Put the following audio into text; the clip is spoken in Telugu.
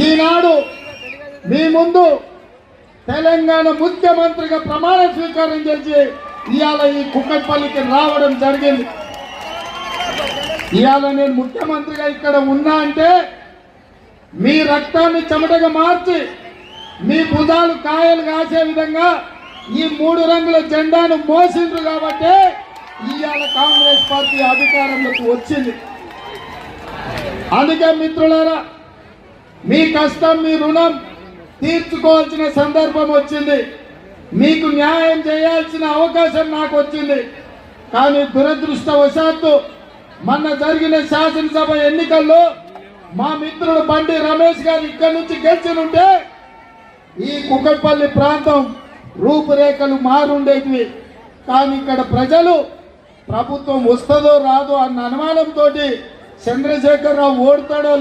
ఈనాడు మీ ముందు తెలంగాణ ముఖ్యమంత్రిగా ప్రమాణ స్వీకారం చేసి ఇవాళ ఈ కుక్కట్పల్లికి రావడం జరిగింది. ఇవాళ నేను ముఖ్యమంత్రిగా ఇక్కడ ఉన్నా అంటే మీ రక్తాన్ని చెమటగా మార్చి మీ భుజాలు కాయలు కాసే విధంగా ఈ 3 రంగుల జెండాను మోసిండ్రు కాబట్టి ఇవాళ కాంగ్రెస్ పార్టీ అధికారంలోకి వచ్చింది. అందుకే మిత్రులారా, మీ కష్టం మీ రుణం తీర్చుకోవాల్సిన సందర్భం వచ్చింది. మీకు న్యాయం చేయాల్సిన అవకాశం నాకు వచ్చింది. కానీ దురదృష్టవశాత్తు మొన్న జరిగిన శాసనసభ ఎన్నికల్లో మా మిత్రుడు బండి రమేష్ గారు ఇక్కడి నుంచి గెలిచినుంటే ఈ కుక్కట్పల్లి ప్రాంతం రూపురేఖలు మారుండేటివి. కానీ ఇక్కడ ప్రజలు ప్రభుత్వం వస్తుందో రాదో అన్న అనుమానంతో చంద్రశేఖరరావు ఓడతాడో